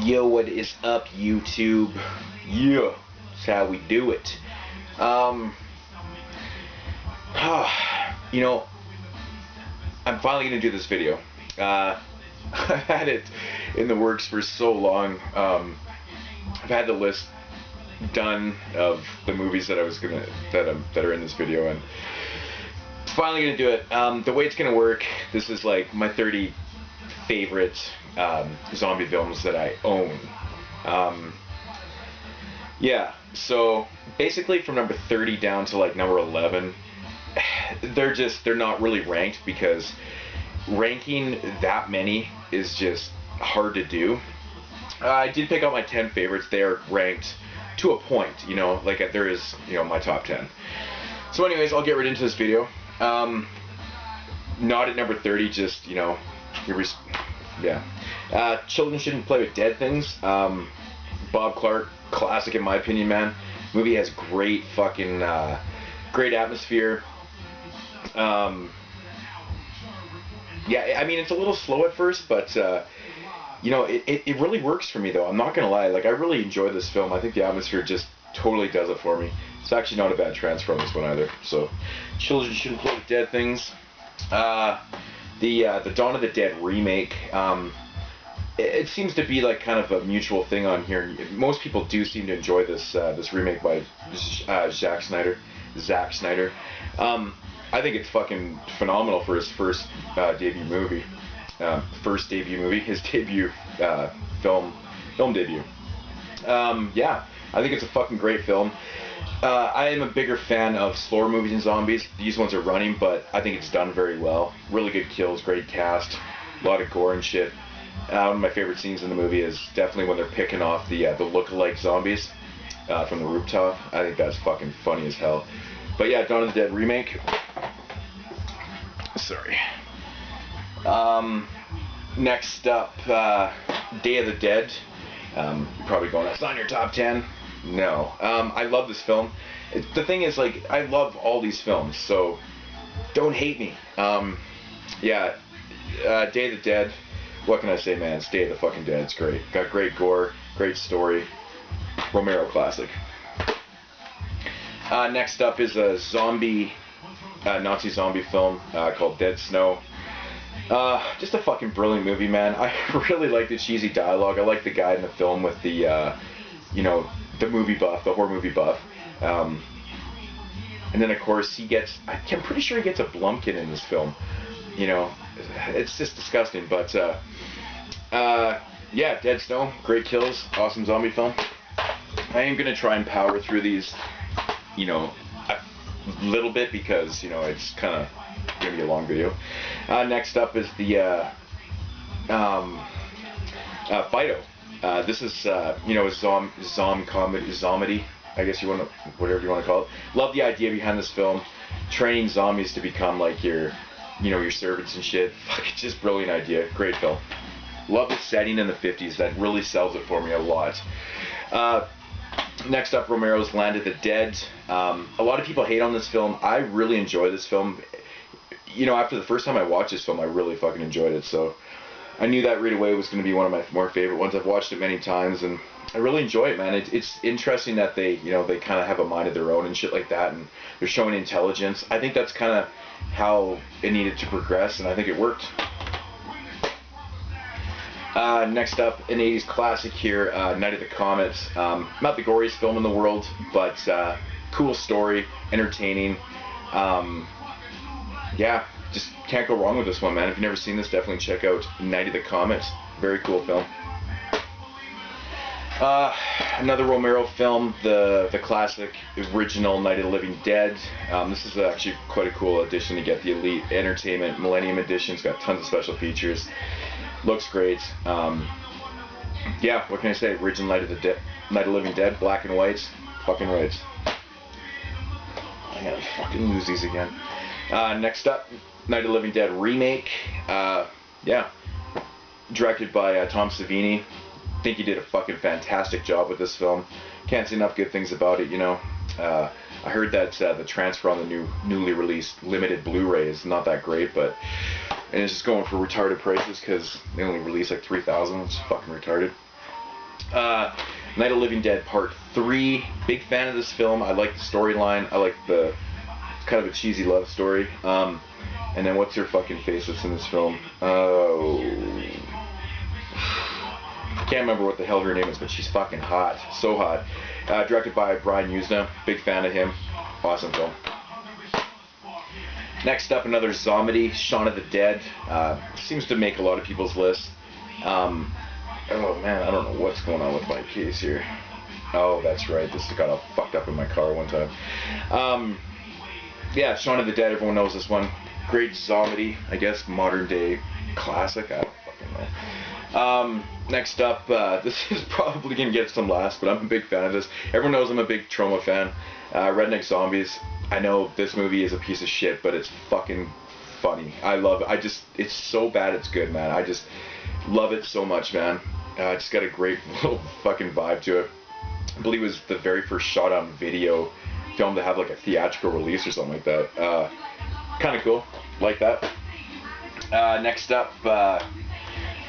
Yo, what is up, YouTube? Yeah, that's how we do it. You know, I'm finally gonna do this video. I've had it in the works for so long. I've had the list done of the movies that I was gonna that are in this video, and finally gonna do it. The way it's gonna work, this is like my 30 favorite zombie films that I own. Yeah, so basically from number 30 down to like number 11, they're not really ranked, because ranking that many is just hard to do. I did pick out my 10 favorites. They are ranked to a point, you know, like there is, you know, my top 10. So anyways, I'll get right into this video. Not at number 30, just, you know, Children Shouldn't Play with Dead Things. Bob Clark, classic in my opinion, man. Movie has great fucking, great atmosphere. Yeah, I mean, it's a little slow at first, but, you know, it really works for me, though. I'm not gonna lie. Like, I really enjoy this film. I think the atmosphere just totally does it for me. It's actually not a bad transfer on this one either. So, Children Shouldn't Play with Dead Things. The Dawn of the Dead remake. It seems to be like kind of a mutual thing on here. Most people do seem to enjoy this this remake by Zack Snyder. I think it's fucking phenomenal for his first debut movie. His debut film debut. Yeah, I think it's a fucking great film. I am a bigger fan of slower movies and zombies. These ones are running, but I think it's done very well. Really good kills, great cast, a lot of gore and shit. One of my favorite scenes in the movie is definitely when they're picking off the look-alike zombies from the rooftop. I think that's fucking funny as hell. But yeah, Dawn of the Dead remake. Sorry. Next up, Day of the Dead. You're probably going, that's not in your top 10. No. I love this film. The thing is, like, I love all these films, so don't hate me. Yeah, Day of the Dead. What can I say, man? It's Day of the fucking Dead. It's great. Got great gore, great story. Romero classic. Next up is a Nazi zombie film called Dead Snow. Just a fucking brilliant movie, man. I really like the cheesy dialogue. I like the guy in the film with the, you know, the movie buff, the horror movie buff. And then, of course, I'm pretty sure he gets a Blumpkin in this film. You know, it's just disgusting, but, yeah, Dead Snow, great kills, awesome zombie film. I am going to try and power through these, you know, a little bit, because, you know, it's kind of going to be a long video. Next up is the, Fido. This is, you know, a zomedy, I guess you want to, whatever you want to call it. Love the idea behind this film, training zombies to become like your, you know, your servants and shit. Fuck, it's just brilliant idea. Great film. Love the setting in the 50s. That really sells it for me a lot. Next up, Romero's Land of the Dead. A lot of people hate on this film. I really enjoy this film. You know, after the first time I watched this film, I really fucking enjoyed it. So I knew that right away was going to be one of my more favorite ones. I've watched it many times, and I really enjoy it, man. It's interesting that they, you know, they kind of have a mind of their own and shit like that, and they're showing intelligence. I think that's kind of how it needed to progress, and I think it worked. Next up, an 80s classic here, Night of the Comet. Not the goriest film in the world, but cool story, entertaining. Yeah, just can't go wrong with this one, man. If you've never seen this, definitely check out Night of the Comet. Very cool film. Another Romero film, the classic original Night of the Living Dead. This is actually quite a cool edition to get, the Elite Entertainment Millennium Edition. It's got tons of special features. Looks great. Yeah, what can I say? Original Night of the Living Dead, black and white, fucking right. I gotta fucking lose these again. Next up, Night of the Living Dead remake. Yeah, directed by Tom Savini. I think he did a fucking fantastic job with this film. Can't say enough good things about it, you know. I heard that the transfer on the newly released limited Blu-ray is not that great, but and it's just going for retarded prices because they only release like 3,000. It's fucking retarded. Night of the Living Dead Part 3. Big fan of this film. I like the storyline. I like the kind of a cheesy love story. And then what's her fucking face that's in this film? Oh, can't remember what the hell her name is, but she's fucking hot. So hot. Directed by Brian Usna. Big fan of him. Awesome film. Next up, another zombie, Shaun of the Dead. Seems to make a lot of people's lists. Oh man, I don't know what's going on with my case here. Oh, that's right. This got all fucked up in my car one time. Yeah, Shaun of the Dead. Everyone knows this one. Great zombie, I guess, modern day classic. I don't fucking know. Next up, this is probably gonna get some laughs, but I'm a big fan of this. Everyone knows I'm a big Trauma fan. Redneck Zombies. I know this movie is a piece of shit, but it's fucking funny. I love it. It's so bad it's good, man. I just love it so much, man. It's got a great little fucking vibe to it. I believe it was the very first shot on video film to have like a theatrical release or something like that. Kind of cool, like that. Next up,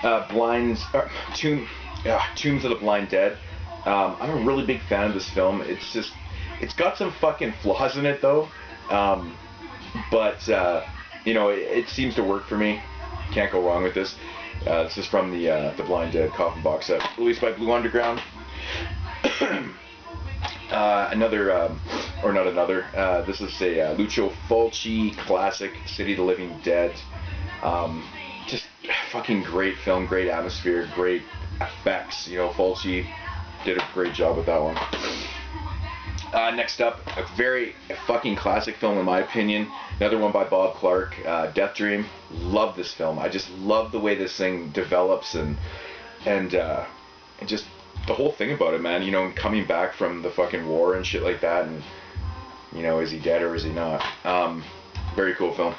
Tombs of the Blind Dead. I'm a really big fan of this film. It's got some fucking flaws in it though, but you know, it seems to work for me. Can't go wrong with this. This is from the Blind Dead Coffin box set, released by Blue Underground. This is a Lucio Fulci classic, City of the Living Dead. Just fucking great film, great atmosphere, great effects. You know, Fulci did a great job with that one. Next up, a very fucking classic film in my opinion. Another one by Bob Clark, Death Dream. Love this film. I just love the way this thing develops and just the whole thing about it, man. You know, coming back from the fucking war and shit like that, and you know, is he dead or is he not? Very cool film.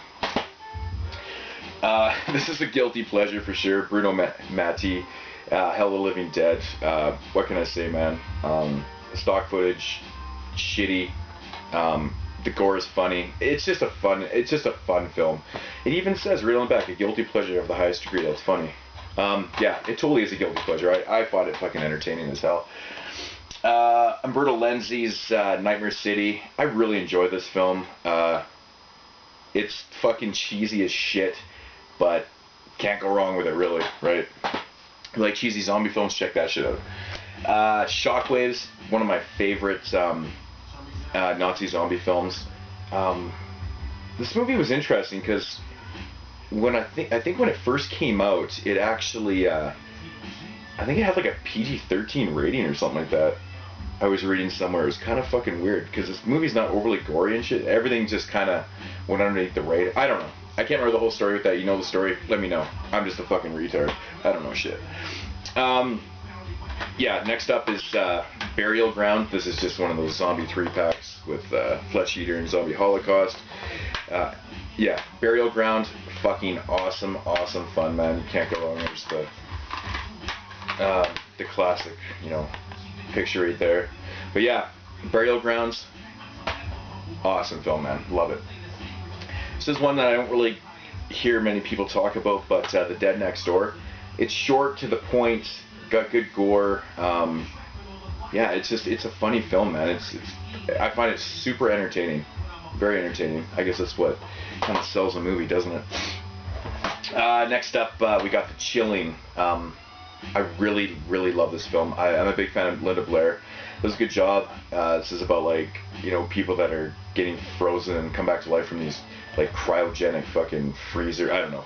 This is a guilty pleasure for sure. Bruno Matti, Hell of the Living Dead. What can I say, man? Stock footage, shitty. The gore is funny. It's just a fun film. It even says right on the back, a guilty pleasure of the highest degree. That's funny. Yeah, it totally is a guilty pleasure. I find it fucking entertaining as hell. Umberto Lenzi's Nightmare City. I really enjoy this film. It's fucking cheesy as shit, but can't go wrong with it, really, right? If you like cheesy zombie films, check that shit out. Shockwaves, one of my favorite Nazi zombie films. This movie was interesting because when I think when it first came out, it actually I think it had like a PG-13 rating or something like that. I was reading somewhere. It was kind of fucking weird because this movie's not overly gory and shit. Everything just kind of went underneath the radar. I don't know. I can't remember the whole story with that. You know the story? Let me know. I'm just a fucking retard. I don't know shit. Yeah, next up is Burial Ground. This is just one of those zombie 3-packs with Flesh Eater and Zombie Holocaust. Yeah, Burial Ground, fucking awesome fun, man. You can't go wrong. There's the classic, you know, picture right there. But yeah, Burial Grounds, awesome film, man. Love it. This is one that I don't really hear many people talk about, but The Dead Next Door. It's short, to the point, got good gore. Yeah, it's a funny film, man. I find it super entertaining, very entertaining. I guess that's what kind of sells a movie, doesn't it? Next up, we got The Chilling. I really love this film. I'm a big fan of Linda Blair. Does a good job. This is about, like, you know, people that are getting frozen and come back to life from these like cryogenic fucking freezer. I don't know.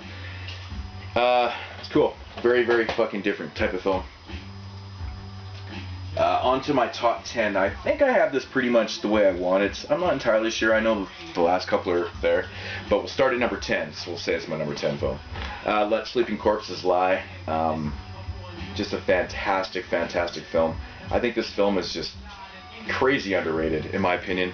It's cool. Very fucking different type of film. On to my top 10. I think I have this pretty much the way I want it. I'm not entirely sure. I know the last couple are there, but we'll start at number 10. So we'll say it's my number 10 film. Let Sleeping Corpses Lie. Just a fantastic film. I think this film is just crazy underrated, in my opinion.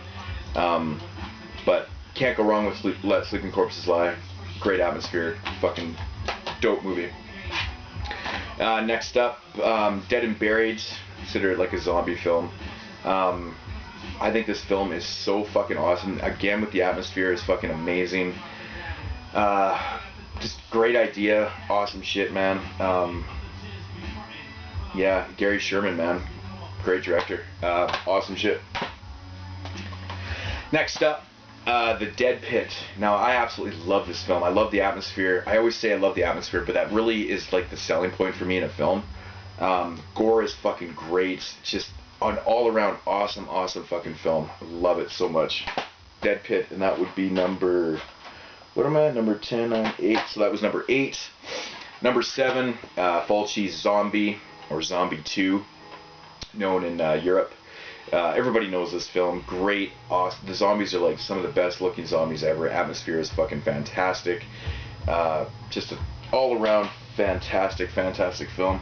But can't go wrong with Let Sleeping Corpses Lie. Great atmosphere. Fucking dope movie. Next up, Dead and Buried. Consider it like a zombie film. I think this film is so fucking awesome. Again, with the atmosphere, is fucking amazing. Just great idea. Awesome shit, man. Yeah, Gary Sherman, man. Great director. Awesome shit. Next up, The Dead Pit. Now, I absolutely love this film. I love the atmosphere. I always say I love the atmosphere, but that really is like the selling point for me in a film. Gore is fucking great. Just an all-around awesome fucking film. I love it so much. Dead Pit, and that would be number... What am I at? Number 10, 9, 8. So that was number 8. Number 7, Fulci's Zombie, or Zombie 2, known in Europe. Everybody knows this film. Great, awesome. The zombies are like some of the best looking zombies ever. Atmosphere is fucking fantastic. Just an all-around fantastic film.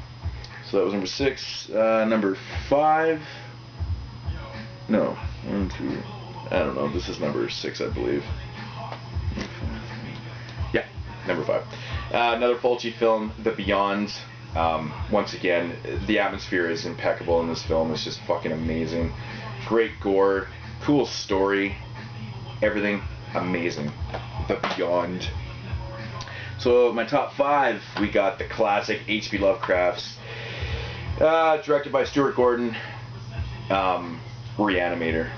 So that was number 6. Number 5. No, 1, 2. I don't know. This is number 6, I believe. Yeah, number 5. Another Fulci film, The Beyond. Once again, the atmosphere is impeccable in this film. It's just fucking amazing. Great gore, cool story, everything amazing. The Beyond. So my top 5, we got the classic H.P. Lovecraft's, directed by Stuart Gordon, Reanimator.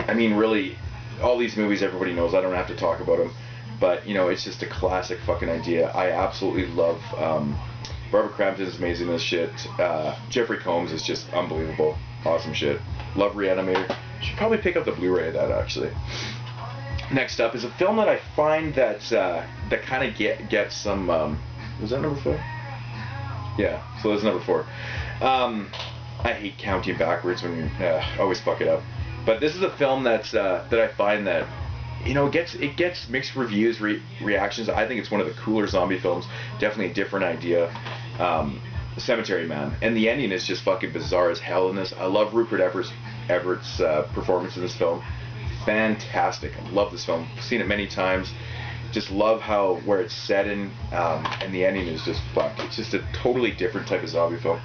I mean, really, all these movies everybody knows. I don't have to talk about them. But, you know, it's just a classic fucking idea. I absolutely love... Barbara Crampton is amazing in this shit. Jeffrey Combs is just unbelievable. Awesome shit. Love Reanimator. Should probably pick up the Blu-ray of that, actually. Next up is a film that I find that kind of gets some... was that number 4? Yeah, so that's number 4. I hate counting backwards when you always fuck it up. But this is a film that I find that, you know, it gets mixed reviews, reactions. I think it's one of the cooler zombie films. Definitely a different idea. Cemetery Man, and the ending is just fucking bizarre as hell in this. I love Rupert Everett's performance in this film. Fantastic. I love this film. Seen it many times. Just love where it's set in, and the ending is just fuck. It's just a totally different type of zombie film.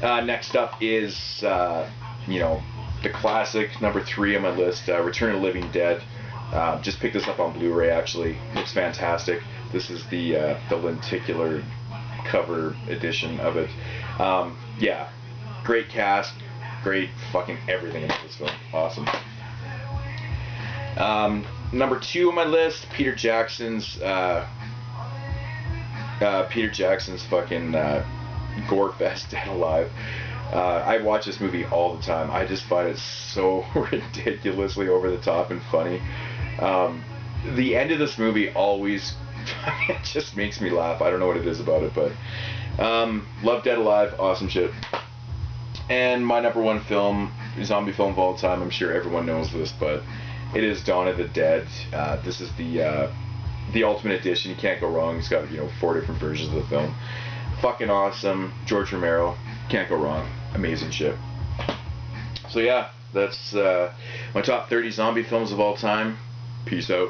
Next up is you know, the classic number 3 on my list, Return of the Living Dead. Just picked this up on Blu-ray, actually. Looks fantastic. This is the lenticular cover edition of it. Yeah, great cast, great fucking everything in this film. Awesome. Number 2 on my list, Peter Jackson's fucking gore fest, Dead Alive. I watch this movie all the time. I just find it so ridiculously over the top and funny. The end of this movie always it just makes me laugh. I don't know what it is about it, but love Dead Alive. Awesome shit. And my number 1 film, zombie film of all time. I'm sure everyone knows this, but it is Dawn of the Dead. This is the ultimate edition. You can't go wrong. It's got, you know, 4 different versions of the film. Fucking awesome. George Romero. Can't go wrong. Amazing shit. So yeah, that's my top 30 zombie films of all time. Peace out.